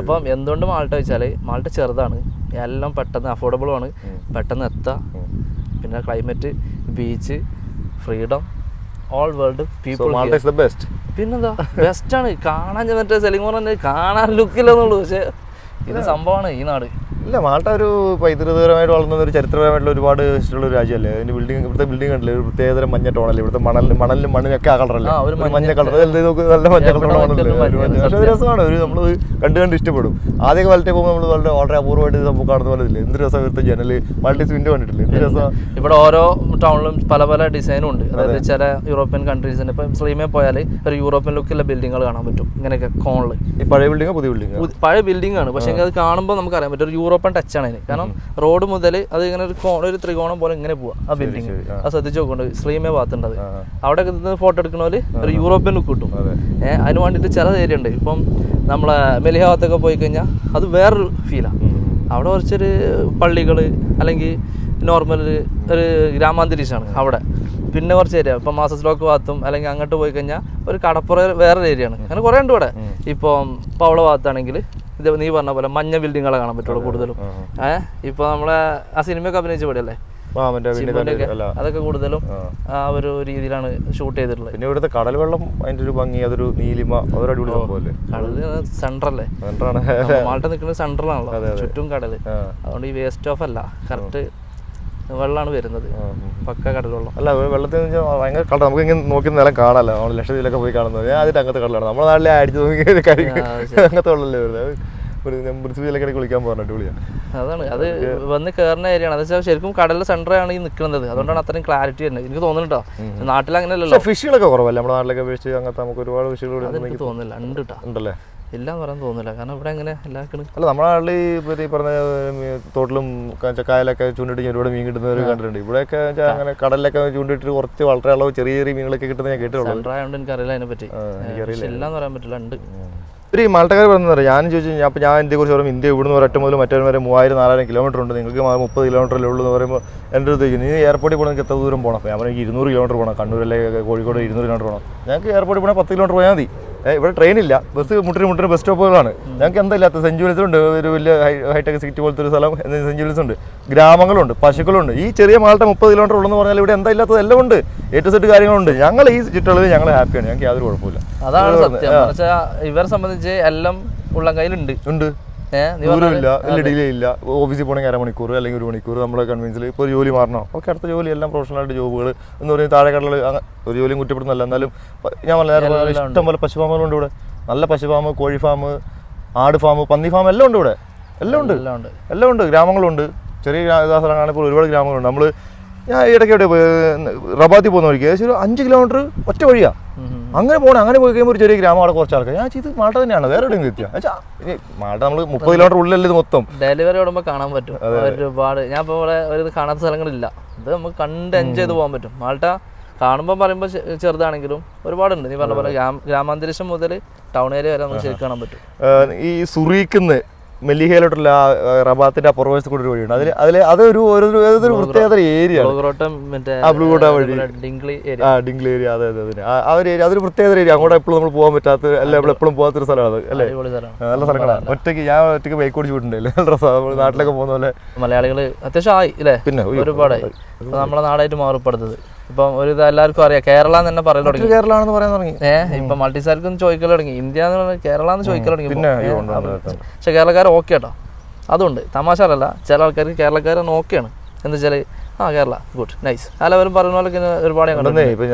അപ്പം എന്തുകൊണ്ട് മാൾട്ട വെച്ചാല് മാൾട്ട ചെറുതാണ്, എല്ലാം പെട്ടെന്ന് അഫോർഡബിളും ആണ്, പെട്ടെന്ന് എത്താം. പിന്നെ climate, beach, freedom, all world people. പിന്നെന്താ ബെസ്റ്റാണ് കാണാൻ. മറ്റേ സെലിമോർ തന്നെ കാണാൻ ലുക്കില്ലെന്നുള്ളൂ, പക്ഷെ ഇത് സംഭവമാണ് ഈ നാട്. ഇല്ല, മാൾട്ട ഒരു പൈതൃകപരമായിട്ട് വളർന്ന ഒരു ചരിത്രപരമായിട്ടുള്ള ഒരുപാട് ഇഷ്ടമുള്ള ഒരു രാജ്യമല്ലേ. അതിന്റെ ബിൽഡിംഗ്, ഇവിടുത്തെ ബിൽഡിംഗ് കണ്ടില്ലേ, ഒരു പ്രത്യേകതരം മഞ്ഞ ടോണല്ലേ. ഇവിടുത്തെ മണലിലും മണ്ണിനൊക്കെ ആ കളറല്ലേ, മഞ്ഞ കളർ. നല്ല മഞ്ഞ കളർ രസമാണ്. ഒരു നമ്മൾ കണ്ട് ഇഷ്ടപ്പെടും. ആദ്യ കാലത്തെ പോകുമ്പോൾ നമ്മൾ വളരെ അപൂർവമായിട്ട് നമുക്ക് കാണുന്ന പോലെ ഇല്ലേ, എന്ത് രസം. ഇവിടുത്തെ ജനല് മൾട്ടീസ് വിൻഡോ കണ്ടിട്ടില്ലേ, എന്ത് രസം. ഇവിടെ ഓരോ ടൗണിലും പല ഡിസൈനും ഉണ്ട്. അതായത് ചില യൂറോപ്യൻ കൺട്രീസിന് ഇപ്പം സ്ലീമേ പോയാൽ ഒരു യൂറോപ്യൻ ലുക്കുള്ള ബിൽഡിങ്ങുകൾ കാണാൻ പറ്റും. ഇങ്ങനെയൊക്കെ കോണില് ഈ പഴയ ബിൽഡിംഗ്, പുതിയ ബിൽഡിംഗ്, പഴയ ബിൽഡിംഗ് ആണ്. പക്ഷെ അത് കാണുമ്പോൾ നമുക്ക് അറിയാൻ പറ്റും ഒരു യൂറോപ്യൻ ടച്ച് ആണ് അതിന്. കാരണം റോഡ് മുതൽ അത് ഇങ്ങനെ ഒരു ത്രികോണം പോലെ ഇങ്ങനെ പോവാ ആ ബിൽഡിംഗ്. അത് ശ്രദ്ധിച്ചു നോക്കുന്നുണ്ട്. സ്ലീമേ ഭാഗത്തുണ്ടത്. അവിടെ ഫോട്ടോ എടുക്കണ ഒരു യൂറോപ്യൻ ലുക്ക് കിട്ടും. അതിന് വേണ്ടിയിട്ട് ചില ഏരിയ ഉണ്ട്. ഇപ്പം നമ്മളെ മെലിഹ ഭാഗത്തൊക്കെ പോയി കഴിഞ്ഞാൽ അത് വേറൊരു ഫീലാണ്. അവിടെ കുറച്ചൊരു പള്ളികൾ അല്ലെങ്കിൽ നോർമൽ ഒരു ഗ്രാമാന്തരീക്ഷമാണ് അവിടെ. പിന്നെ കുറച്ച് ഏരിയ ഇപ്പം മാസസ്ലോക്ക് ഭാഗത്തും അല്ലെങ്കിൽ അങ്ങോട്ട് പോയി കഴിഞ്ഞാൽ ഒരു കടപ്പുറ വേറൊരു ഏരിയയാണ്. അങ്ങനെ കുറേ ഉണ്ട് ഇവിടെ. ഇപ്പം പവള ഭാഗത്താണെങ്കിൽ ഇത് നീ പറഞ്ഞ പോലെ മഞ്ഞ ബിൽഡിങ്ങുകളെ കാണാൻ പറ്റുള്ളൂ കൂടുതലും. ഇപ്പൊ നമ്മളെ ആ സിനിമയൊക്കെ അഭിനയിച്ച പടിയല്ലേ, അതൊക്കെ കൂടുതലും ആ ഒരു രീതിയിലാണ് ഷൂട്ട് ചെയ്തിട്ടുള്ളത്. പിന്നെ ഇവിടുത്തെ കടൽ വെള്ളം, അതിന്റെ ഒരു ഭംഗി, അതൊരു നീലിമ, അതൊരു അടിപൊളി സംഭവമല്ലേ. കടല് സെൻട്രല്ലേ, മാൾട്ട നിൽക്കുന്നത് സെൻട്രലാണല്ലോ, ചുറ്റും കടല്. അതുകൊണ്ട് ഈ വേസ്റ്റ് ഓഫ് അല്ല, കറക്റ്റ് വെള്ളമാണ് വരുന്നത്, പക്ക കടൽ വെള്ളം. അല്ല, വെള്ളത്തിൽ ഭയങ്കര കളർ. നമുക്ക് ഇങ്ങനെ നോക്കി നിലം കാണാമല്ലോ. നമ്മൾ ലക്ഷദ്വീപിലൊക്കെ പോയി കാണുന്നത്. ഞാൻ അതിന്റെ അങ്ങനത്തെ കടലാണ്. നമ്മുടെ നാട്ടിലെ അടിച്ചു നോക്കി അങ്ങനത്തെ വെള്ളമല്ലേ വരുന്നത്. മൃത്യുവിലൊക്കെ കുളിക്കാൻ പോകാൻ അടിപൊളിയാണ്. അതാണ് അത് വന്ന് കയറുന്ന ഏരിയയാണ്. അത് വെച്ചാൽ ശരിക്കും കടലിലെ സെന്ററാണ് ഈ നിൽക്കുന്നത്. അതുകൊണ്ടാണ് അത്രയും ക്ലാരിറ്റി തന്നെ എനിക്ക് തോന്നുന്നുട്ടോ. നാട്ടിൽ അങ്ങനെയല്ലോ, ഫിഷുകളൊക്കെ കുറവല്ലേ നമ്മുടെ നാട്ടിലൊക്കെ അപേക്ഷിച്ച്. അങ്ങനത്തെ നമുക്ക് ഒരുപാട് ഫിഷുകൾ എനിക്ക് തോന്നുന്നില്ല, ഉണ്ട് കേട്ടോ, ഉണ്ടല്ലേ, ഇല്ലാന്ന് പറയാൻ തോന്നുന്നില്ല. കാരണം ഇവിടെ എങ്ങനെ എല്ലാവർക്കും അല്ല, നമ്മുടെ നാട്ടിൽ ഈ പറഞ്ഞ തോട്ടിലും കായലൊക്കെ ചൂണ്ടിട്ട് ഒരുപാട് മീൻ കിട്ടുന്നവർ കണ്ടിട്ടുണ്ട്. ഇവിടെയൊക്കെ അങ്ങനെ കടലിലൊക്കെ ചൂണ്ടിട്ട് കുറച്ച് വളരെ അളവ് ചെറിയ മീനുകളൊക്കെ കിട്ടുന്നത് ഞാൻ കേട്ടിട്ടുള്ളൂ. സെന്ററായതുകൊണ്ട് എനിക്കറിയില്ല അതിനെപ്പറ്റി. എനിക്കറിയില്ല, ഇല്ലാന്ന് പറയാൻ പറ്റില്ല, ഉണ്ട്. ഈ മാൾട്ടക്കാർ പറയുന്നത് ഞാൻ ചോദിച്ചു, അപ്പോൾ ഞാൻ ഇന്ത്യയെക്കുറിച്ച് പറയുമ്പോൾ ഇന്ത്യ ഇവിടുന്ന് ഒരറ്റം മുതൽ മറ്റേ വരെ 3000-4000 കിലോമീറ്റർ ഉണ്ട്, നിങ്ങൾക്ക് 30 കിലോമീറ്ററിലേ ഉള്ളൂ എന്ന് പറയുമ്പോൾ എൻ്റെ അടുത്ത് നീ എയർപോർട്ടിൽ പോകണമെങ്കിൽ എത്ര ദൂരം പോകണം? അപ്പോൾ ഞാൻ പറഞ്ഞു 200 കിലോമീറ്റർ പോകണം, കണ്ണൂരിലെ കോഴിക്കോട് 200 കിലോമീറ്റർ പോകണം. ഞങ്ങൾക്ക് എയർപോർട്ടിൽ പോകണമെങ്കിൽ 10 കിലോമീറ്റർ പോയാൽ മതി. ഇവിടെ ട്രെയിനില്ല, ബസ് മുട്ടിന് ബസ് സ്റ്റോപ്പുകളാണ്. ഞങ്ങൾക്ക് എന്താ ഇല്ലാത്ത സെൻറ്റ് ജോലിസുണ്ട്, ഒരു വലിയ ഹൈടെക് സിറ്റി പോലത്തെ ഒരു സ്ഥലം സെൻറ്റ് ജോലിസ് ഉണ്ട്, ഗ്രാമങ്ങളുണ്ട്, പശുക്കളുണ്ട്. ഈ ചെറിയ മാൾട്ട 30 കിലോമീറ്റർ ഉള്ളെന്ന് പറഞ്ഞാൽ ഇവിടെ എന്താ ഇല്ലാത്തത്? എല്ലാം ഉണ്ട്, A to Z കാര്യങ്ങളുണ്ട്. ഞങ്ങൾ ഈ ചുറ്റളവിൽ ഞങ്ങൾ ഹാപ്പിയാണ്, ഞങ്ങൾക്ക് യാതൊരു കുഴപ്പമില്ല. അതാണ് സത്യം. ഇവരെ സംബന്ധിച്ച് എല്ലാം ഉള്ള കയ്യിലുണ്ട്, ഉണ്ട്. ദൂരമില്ല, ഡിലേ ഇല്ല. ഓഫീസിൽ പോകണമെങ്കിൽ 1/2 മണിക്കൂർ അല്ലെങ്കിൽ 1 മണിക്കൂർ നമ്മുടെ കൺവീൻസിൽ. ഇപ്പോൾ ജോലി മാറണോ, ഓക്കെ, അടുത്ത ജോലി എല്ലാം പ്രൊഫഷണലായിട്ട് ജോബുകൾ എന്ന് പറയുന്നത് താഴെ കടലിൽ ഒരു ജോലിയും കുറ്റപ്പെടുന്നല്ല. എന്നാലും ഞാൻ വളരെ ഇഷ്ടം പോലെ പശുഫാമുകളുണ്ട് ഇവിടെ. നല്ല പശുഫാം, കോഴി ഫാം, ആട് ഫാം, പന്നി ഫാം എല്ലാം ഉണ്ട് ഇവിടെ. എല്ലാം ഉണ്ട്. ഗ്രാമങ്ങളുണ്ട്, ചെറിയ സ്ഥലങ്ങളാണ്. ഇപ്പോൾ ഒരുപാട് ഗ്രാമങ്ങളുണ്ട്. നമ്മൾ ഞാൻ ഇടയ്ക്ക് എവിടെ പോയി റബാത്തിൽ പോകുന്ന വഴിക്ക് ഏകദേശം ഒരു 5 കിലോമീറ്റർ ഒറ്റ വഴിയാണ്. അങ്ങനെ പോയി കഴിയുമ്പോൾ ഒരു ചെറിയ ഗ്രാമം, അവിടെ കുറച്ച് ആൾക്കാർ. ഞാൻ ഇത് മാൾട്ട തന്നെയാണ്, വേറെ എവിടെയും എത്തിയാൽ മാൾട്ട നമ്മൾ 30 കിലോമീറ്റർ ഉള്ളിലല്ലേ ഇത് മൊത്തം. ഡെലിവറി ഓടുമ്പോൾ കാണാൻ പറ്റും ഒരുപാട്. ഞാൻ ഇപ്പോൾ ഇവിടെ ഒരു കാണാത്ത സ്ഥലങ്ങളില്ല, ഇത് നമുക്ക് കണ്ട് എൻജോയ് ചെയ്ത് പോകാൻ പറ്റും. മാൾട്ട കാണുമ്പോൾ പറയുമ്പോൾ ചെറുതാണെങ്കിലും ഒരുപാടുണ്ട്. നീ പറഞ്ഞ പോലെ ഗ്രാമാന്തരീക്ഷം മുതൽ ടൗൺ ഏരിയ വരെ നമുക്ക് ശരിക്കും കാണാൻ പറ്റും. ഈ സുറീക്കുന്ന് മെല്ലിഹയിലോട്ടുള്ള റബാത്തിന്റെ പുറവശത്ത് കൂടി ഒരു വഴിയുണ്ട്. അതൊരു പ്രത്യേകത ഏരിയ, ഡിംഗ്ലി ഏരിയ. അതെ അതൊരു പ്രത്യേകത ഏരിയ. അങ്ങോട്ട് എപ്പോഴും നമ്മൾ പോകാൻ പറ്റാത്ത അല്ല എപ്പോഴും പോകാത്തൊരു സ്ഥലമാണ് അല്ലേ? നല്ല സ്ഥലങ്ങളാണ്. ഞാൻ ഒറ്റയ്ക്ക് ബൈക്ക് ഓടിച്ച് വിട്ടിട്ടുണ്ട്. നമ്മൾ നാട്ടിലൊക്കെ പോകുന്ന പോലെ മലയാളികൾ അത്യാവശ്യം ആയി അല്ലേ? പിന്നെ ഒരുപാടായി. നമ്മളെ നാടായിട്ട് മാറിപ്പെടുത്തത് ഇപ്പം ഒരു ഇത് എല്ലാവർക്കും അറിയാം. കേരള എന്ന് തന്നെ പറയാൻ തുടങ്ങി. കേരളാണെന്ന് പറയാൻ തുടങ്ങി. ഇപ്പൊ മൾട്ടിസാർക്കും ചോദിക്കൽ തുടങ്ങി. ഇന്ത്യ എന്ന് പറഞ്ഞാൽ കേരള എന്ന് ചോദിക്കൽ തുടങ്ങി. പക്ഷെ കേരളക്കാർ ഓക്കെ കേട്ടോ, അതുകൊണ്ട് തമാശ അല്ല. ചില ആൾക്കാർക്ക് കേരളക്കാർ ഓക്കെയാണ്. എന്താ വെച്ചാൽ കേരള ഗുഡ് നൈസ് എല്ലാവരും പറയുന്ന പോലെ ഒരുപാട്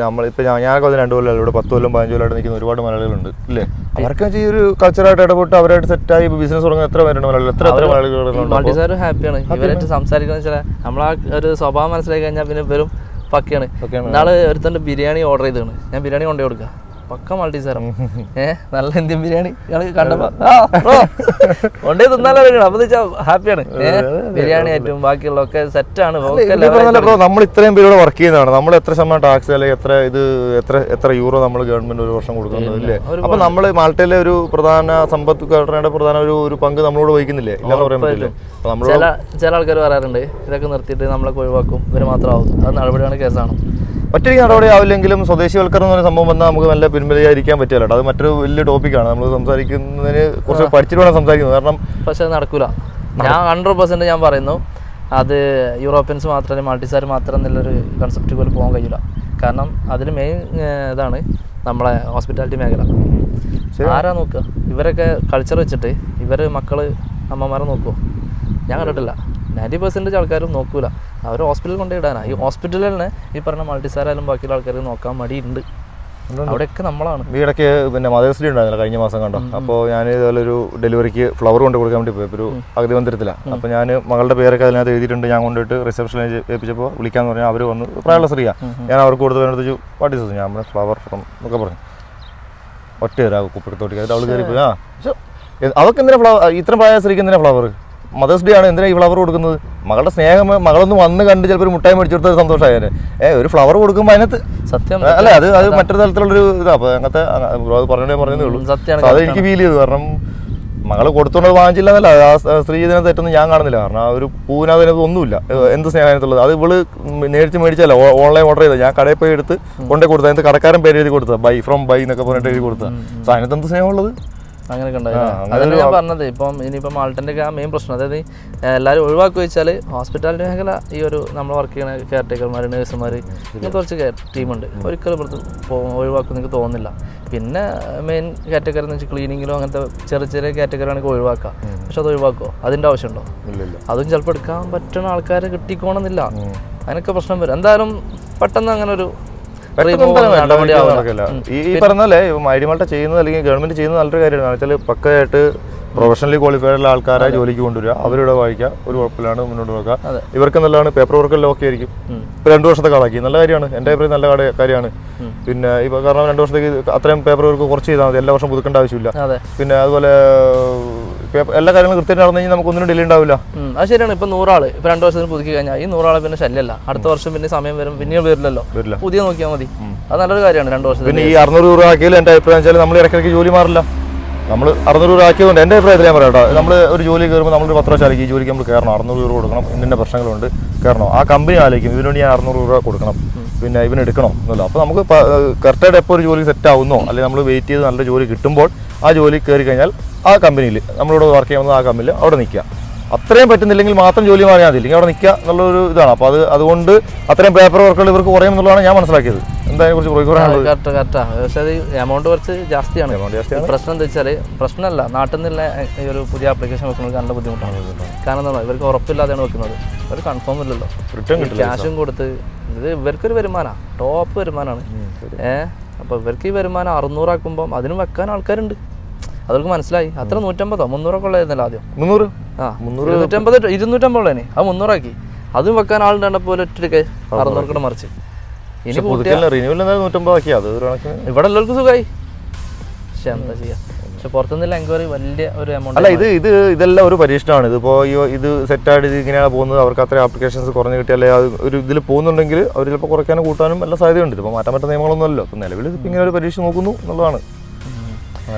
ഞാനൊക്കെ 2 കൊല്ലം ഇവിടെ 10 കൊല്ലം 15 കൊല്ലമായിട്ട് നിൽക്കുന്ന ഒരുപാട് മലയാളികളുണ്ട് ഇല്ലേ? അവർക്ക് ഈ ഒരു കൾച്ചറായിട്ട് ഇടപെട്ട് അവരായിട്ട് സെറ്റായി ബിസിനസ് തുടങ്ങുന്ന എത്ര പേരുണ്ട് മലയാളികൾ? എത്ര മലയാളികൾ മൾട്ടിസാർ ഹാപ്പിയാണ്. ഇവരായിട്ട് സംസാരിക്കുന്ന വെച്ചാൽ നമ്മളാ ഒരു സ്വഭാവം മനസ്സിലാക്കി കഴിഞ്ഞാൽ പിന്നെ ഇവരും പക്കയാണ്. നാളെ ഒരുത്തൻ്റെ ബിരിയാണി ഓർഡർ ചെയ്താണ്. ഞാൻ ബിരിയാണി കൊണ്ടു കൊടുക്കുക. പക്ക മൾട്ടിസാരം. നല്ല ഇന്ത്യൻ ബിരിയാണി കണ്ടപ്പോ കൊണ്ടേ തിന്നാലോ. അപ്പൊ ഹാപ്പിയാണ്. ബിരിയാണി ആയിട്ടും ബാക്കിയുള്ളതൊക്കെ സെറ്റാണ്. നമ്മൾ ഇത്രയും പേരോട് വർക്ക് ചെയ്യുന്നതാണ്. നമ്മൾ എത്ര ശതമാനം ടാക്സ് അല്ലെങ്കിൽ എത്ര യൂറോ നമ്മൾ ഗവൺമെന്റ് ഒരു വർഷം കൊടുക്കുന്നത് ഇല്ലേ? അപ്പൊ നമ്മൾ മാൾട്ടയിലെ ഒരു പ്രധാന സമ്പത്ത് ഘടനയുടെ പ്രധാന ഒരു പങ്ക് നമ്മളോട് വഹിക്കുന്നില്ലേ? ഇല്ലാന്ന് പറയാൻ പറ്റില്ല. ചില ആൾക്കാർ പറയാറുണ്ട് ഇതൊക്കെ നിർത്തിയിട്ട് നമ്മളൊക്കെ ഒഴിവാക്കും, ഇവര് മാത്രമാവും. അത് നടപടിയാണ്, കേസാണ്. ഒറ്റയ്ക്ക് നടപടി ആവില്ലെങ്കിലും സ്വദേശിവൽക്കരണം എന്ന് പറയുന്ന സംഭവം വന്നാൽ നമുക്ക് നല്ല പിൻവലിയായിരിക്കാൻ പറ്റില്ല. അത് മറ്റൊരു വലിയ ടോപ്പിക്കാണ്. നമ്മൾ സംസാരിക്കുന്നതിന് കുറച്ച് പഠിച്ചിട്ട് വേണം സംസാരിക്കുന്നത്. കാരണം പക്ഷെ അത് നടക്കൂല. ഞാൻ 100% ഞാൻ പറയുന്നു അത് യൂറോപ്യൻസ് മാത്രമല്ല മൾട്ടിസാർ മാത്രം എന്നുള്ളൊരു കൺസെപ്റ്റ് പോലും പോകാൻ കഴിയില്ല. കാരണം അതിന് മെയിൻ ഇതാണ് നമ്മളെ ഹോസ്പിറ്റാലിറ്റി മേഖല. ആരാ നോക്കുക? ഇവരൊക്കെ കൾച്ചർ വെച്ചിട്ട് ഇവർ മക്കള് അമ്മമാരെ നോക്കുമോ? ഞാൻ കണ്ടിട്ടില്ല. 90% ആൾക്കാരും നോക്കൂല. അവർ ഹോസ്പിറ്റലിൽ കൊണ്ടുപോയിടാനാണ്. ഈ ഹോസ്പിറ്റലിൽ തന്നെ ഈ പറഞ്ഞ മൾട്ടിസാറായാലും ബാക്കിയുള്ള ആൾക്കാർ നോക്കാൻ മടിയുണ്ട്. അവിടെയൊക്കെ നമ്മളാണ്. വീടൊക്കെ പിന്നെ മദേഴ്സ് ഡേ ഉണ്ടായിരുന്നില്ല കഴിഞ്ഞ മാസം കണ്ടോ? അപ്പോൾ ഞാൻ ഇതുപോലെ ഒരു ഡെലിവറിക്ക് ഫ്ലവർ കൊണ്ട് കൊടുക്കാൻ വേണ്ടി പോയി. ഒരു അഗതി മന്ദിരത്തിലാണ്. അപ്പോൾ ഞാൻ മകളുടെ പേരൊക്കെ അതിനകത്ത് എഴുതിയിട്ടുണ്ട്. ഞാൻ കൊണ്ടിട്ട് റിസപ്ഷനിൽ ഏൽപ്പിച്ചപ്പോൾ വിളിക്കാന്ന് പറഞ്ഞാൽ അവർ വന്ന് പ്രായമുള്ള സ്ത്രീയാണ്. ഞാൻ അവർക്ക് കൊടുത്ത് വേണ്ടത് വാട്ട് ഈസ് ഞാൻ ഫ്ലവർ ഫ്രം എന്നൊക്കെ പറഞ്ഞു. ഒറ്റ കുപ്പിടത്തോട്ടിക്ക് അവൾ കയറി പോയി. അവർക്ക് എന്തിനാ ഫ്ലവർ? ഇത്രയും പ്രായ സ്ത്രീക്ക് എന്തിനാ ഫ്ലവർ? മദേഴ്സ് ഡേ ആണ്, എന്തിനാ ഈ ഫ്ലവർ കൊടുക്കുന്നത്? മകളുടെ സ്നേഹം മകളൊന്ന് വന്ന് കണ്ട് ചിലപ്പോൾ ഒരു മുട്ടായി മേടിച്ചു കൊടുത്തത് സന്തോഷമായത്. ഒരു ഫ്ലവർ കൊടുക്കുമ്പോൾ അതിനകത്ത് സത്യം അല്ല, അത് മറ്റൊരു തരത്തിലുള്ളൊരു ഇതാണ്. അപ്പോൾ അങ്ങനത്തെ പറഞ്ഞതേ ഉള്ളൂ. അത് എനിക്ക് ഫീൽ ചെയ്തു. കാരണം മകൾ കൊടുത്തോണ്ട് വാങ്ങിച്ചില്ല എന്നല്ല, ആ സ്ത്രീ ഇതിനെ തെറ്റൊന്നും ഞാൻ കാണുന്നില്ല. കാരണം ആ ഒരു പൂവിനകത്ത് ഒന്നുമില്ല. എന്ത് സ്നേഹത്തിലുള്ളത് അത് ഇവള് മേടിച്ചല്ല, ഓൺലൈൻ ഓർഡർ ചെയ്തത്. ഞാൻ കടയിൽ പോയി എടുത്ത് കൊണ്ടേ കൊടുത്തത്. അതിനകത്ത് കടക്കാരൻ പേര് എഴുതി കൊടുത്തത്, ബൈ ഫ്രം ബൈ എന്നൊക്കെ പറഞ്ഞിട്ട് എഴുതി കൊടുത്തത്. സോ അതിനകത്ത് എന്ത് സ്നേഹമുള്ളത്? അങ്ങനെയൊക്കെ ഉണ്ടായിരുന്നു. അതല്ല ഞാൻ പറഞ്ഞത്. ഇപ്പം ഇനിയിപ്പം മാൾട്ടൻ്റെ ഒക്കെ മെയിൻ പ്രശ്നം, അതായത് എല്ലാവരും ഒഴിവാക്കുക വെച്ചാൽ ഹോസ്പിറ്റാലിറ്റി മേഖല ഈ ഒരു നമ്മൾ വർക്ക് ചെയ്യുന്ന കെയർ ടേക്കർമാർ, നഴ്സുമാർ, ഇങ്ങനത്തെ കുറച്ച് ടീമുണ്ട്. ഒരിക്കലും ഇവിടുത്തെ ഒഴിവാക്കും എനിക്ക് തോന്നുന്നില്ല. പിന്നെ മെയിൻ കാറ്റഗറി എന്ന് വെച്ചാൽ ക്ലീനിങ്ങിലോ അങ്ങനത്തെ ചെറിയ കാറ്റഗറിയാണെങ്കിൽ ഒഴിവാക്കാം. പക്ഷെ അത് ഒഴിവാക്കുമോ? അതിൻ്റെ ആവശ്യമുണ്ടോ? അതും ചിലപ്പോൾ എടുക്കാൻ പറ്റുന്ന ആൾക്കാരെ കിട്ടിക്കോണമെന്നില്ല. അതിനൊക്കെ പ്രശ്നം വരും. എന്തായാലും പെട്ടെന്ന് അങ്ങനെ ഒരു ഈ പറഞ്ഞല്ലേ ഐഡിമൾട്ട ചെയ്യുന്നത് അല്ലെങ്കിൽ ഗവൺമെന്റ് ചെയ്യുന്നത് നല്ലൊരു കാര്യമാണ്. വെച്ചാൽ പക്കയായിട്ട് പ്രൊഫഷണലി ക്വാളിഫൈഡ് ഉള്ള ആൾക്കാരെ ജോലിക്ക് കൊണ്ടുവരിക, അവരുടെ വായിക്കുക, ഒരു കുഴപ്പമില്ലാണ്ട് മുന്നോട്ട് നോക്കുക. ഇവർക്ക് നല്ലതാണ്. പേപ്പർ വർക്കെല്ലാം ഓക്കെ ആയിരിക്കും. ഇപ്പോൾ 2 വർഷത്തെ കാലാക്കി നല്ല കാര്യമാണ്. എൻ്റെ അഭിപ്രായം നല്ല കാര്യമാണ്. പിന്നെ ഇപ്പോൾ കാരണം 2 വർഷത്തേക്ക് അത്രയും പേപ്പർ വർക്ക് കുറച്ച് ചെയ്താൽ മതി. എല്ലാ വർഷം പുതുക്കേണ്ട ആവശ്യമില്ല. പിന്നെ അതുപോലെ എല്ലാ കാര്യങ്ങളും കൃത്യമായിട്ട് നടന്നു കഴിഞ്ഞാൽ നമുക്കൊന്നിനും ഡിലേ ഉണ്ടാവില്ല. അത് ശരിയാണ്. ഇപ്പം 100 ആൾ ഇപ്പോൾ 2 വർഷത്തിന് പുതുക്കി കഴിഞ്ഞാൽ ഈ 100 ആളെ പിന്നെ ശല്യമല്ല. അടുത്ത വർഷം പിന്നെ സമയം വരും, പിന്നെയും വരില്ലല്ലോ, പുതിയ നോക്കിയാൽ മതി. അത് നല്ലൊരു കാര്യമാണ്. 2 വർഷം പിന്നെ ഈ 600 രൂപ ആക്കിയാലും എൻ്റെ അഭിപ്രായം വെച്ചാൽ നമ്മൾ ഇടയ്ക്കിടയ്ക്ക് ജോലി മാറില്ല. നമ്മൾ 600 രൂപ ആക്കിയതുകൊണ്ട് എൻ്റെ അഭിപ്രായത്തിൽ ഞാൻ പറയാം കേട്ടോ. നമ്മൾ ഒരു ജോലി കയറുമ്പോൾ നമ്മളൊരു 10 വർഷമായിരിക്കും ഈ ജോലിക്ക് നമ്മൾ കയറണം, 600 രൂപ കൊടുക്കണം, ഇന്ന പ്രശ്നങ്ങളുണ്ട് കയറണം. ആ കമ്പനി ആലോചിക്കും ഇതിനുവേണ്ടി ഞാൻ 600 രൂപ കൊടുക്കണം, പിന്നെ ഇവനെടുക്കണം എന്നല്ലോ. അപ്പോൾ നമുക്ക് കറക്റ്റായിട്ട് എപ്പോൾ ഒരു ജോലി സെറ്റ് ആവുന്നോ അല്ലെങ്കിൽ നമ്മൾ വെയിറ്റ് ചെയ്ത് നല്ല ജോലി കിട്ടുമ്പോൾ ആ ജോലി കയറി കഴിഞ്ഞാൽ ആ കമ്പനിയിൽ നമ്മളോട് വർക്ക് ചെയ്യുന്നത് ആ കമ്പനിയിൽ അവിടെ നിൽക്കുക. അത്രയും പറ്റുന്നില്ലെങ്കിൽ മാത്രം ജോലി മാറിയാൽ മതി, ഇല്ലെങ്കിൽ അവിടെ നിൽക്കുക എന്നുള്ളൊരു ഇതാണ്. അപ്പോൾ അതുകൊണ്ട് അത്രയും പേപ്പർ വർക്കുകൾ ഇവർക്ക് കുറയും എന്നുള്ളതാണ് ഞാൻ മനസ്സിലാക്കിയത്. എന്തായാലും കുറച്ച് കറക്റ്റാണ്. പക്ഷേ അത് എമൗണ്ട് കുറച്ച് ജാസ്തിയാണ്. പ്രശ്നം എന്താ വെച്ചാൽ പ്രശ്നമല്ല, നാട്ടിൽ നിന്നുള്ള ഈ ഒരു പുതിയ ആപ്ലിക്കേഷൻ വെക്കുന്നത് നല്ല ബുദ്ധിമുട്ടാണ്. കാരണം എന്താ, ഇവർക്ക് ഉറപ്പില്ലാതെയാണ് വെക്കുന്നത്. ഒരു കൺഫേം ഇല്ലല്ലോ. ക്യാഷും കൊടുത്ത് ഇത് ഇവർക്കൊരു വരുമാനമാണ്, ടോപ്പ് വരുമാനമാണ്. അപ്പോൾ ഇവർക്ക് ഈ വരുമാനം 600 ആക്കുമ്പം അതിനും വെക്കാൻ ആൾക്കാരുണ്ട്. അവർക്ക് മനസ്സിലായി. അത്ര 150 300 ഉള്ളതായിരുന്നല്ലോ ആദ്യം. 250 250 ഉള്ളതിന് അത് 300 ആക്കി. അതും വെക്കാൻ ആളുണ്ട് പോലെ ഒറ്റയ്ക്ക് 600 മറിച്ച്. ഇനി ഇവിടെ എല്ലാവർക്കും സുഖമായി. പക്ഷെ എന്താ ചെയ്യുക, പക്ഷെ പുറത്തുനിന്നുള്ള എൻക്വയറി വലിയ ഒരു എമൗണ്ട് അല്ല. ഇതെല്ലാം ഒരു പരീക്ഷണമാണ്. ഇതിപ്പോൾ ഇത് സെറ്റായിട്ട് ഇത് ഇങ്ങനെയാണ് പോകുന്നത്, അവർക്ക് അത്രയും ആപ്ലിക്കേഷൻസ് കുറഞ്ഞു കിട്ടിയാലേ അത് ഒരു ഇതിൽ പോകുന്നുണ്ടെങ്കിൽ അവർ ചിലപ്പോൾ കുറയ്ക്കാനും കൂട്ടാനും എല്ലാ സാധ്യതയുണ്ട്. ഇപ്പോൾ മാറ്റാൻ പറ്റുന്ന നിയമങ്ങളൊന്നുമല്ലോ. അപ്പോൾ നിലവിൽ ഇപ്പം ഇങ്ങനെ ഒരു പരീക്ഷ നോക്കുന്നു എന്നുള്ളതാണ്.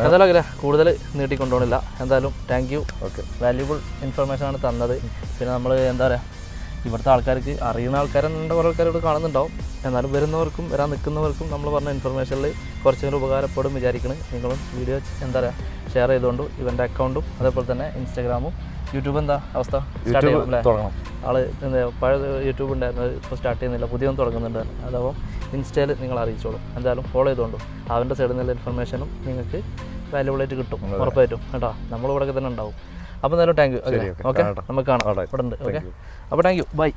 എന്തായാലും കൂടുതൽ നീട്ടിക്കൊണ്ടുപോകണില്ല. എന്തായാലും താങ്ക് യു. വാല്യൂബിൾ ഇൻഫർമേഷൻ ആണ് തന്നത്. പിന്നെ നമ്മൾ എന്താ പറയുക, ഇവിടുത്തെ ആൾക്കാർക്ക് അറിയുന്ന ആൾക്കാരുണ്ട്, കുറേ ആൾക്കാരോട് കാണുന്നുണ്ടാവും. എന്നാലും വരുന്നവർക്കും വരാൻ നിൽക്കുന്നവർക്കും നമ്മൾ പറഞ്ഞ ഇൻഫർമേഷനിൽ കുറച്ചുകൂടി ഉപകാരപ്പെടും വിചാരിക്കണം. നിങ്ങളും വീഡിയോ എന്താ പറയുക ഷെയർ ചെയ്തുകൊണ്ടും ഇവൻ്റെ അക്കൗണ്ടും അതേപോലെ തന്നെ ഇൻസ്റ്റാഗ്രാമും യൂട്യൂബ് എന്താ അവസ്ഥ സ്റ്റാർട്ട് ചെയ്യണം അല്ലേ? ആൾ എന്താ പഴയ യൂട്യൂബ് ഉണ്ടായിരുന്നത് ഇപ്പോൾ സ്റ്റാർട്ട് ചെയ്യുന്നില്ല, പുതിയൊന്നും തുടങ്ങുന്നുണ്ട്. അതാവും ഇൻസ്റ്റയിൽ നിങ്ങൾ അറിയിച്ചോളും. എന്തായാലും ഫോളോ ചെയ്തുകൊണ്ടും അവൻ്റെ സൈഡിൽ നിന്നുള്ള ഇൻഫർമേഷനും നിങ്ങൾക്ക് വാല്യൂബിളായിട്ട് കിട്ടും ഉറപ്പായിട്ടും കേട്ടോ. നമ്മളിവിടെ തന്നെ ഉണ്ടാവും. അപ്പോൾ എന്തായാലും താങ്ക് യു. ഓക്കെ, നമുക്ക് കാണാം ഇവിടെ ഉണ്ട്. ഓക്കെ, അപ്പോൾ താങ്ക് യു. ബൈ.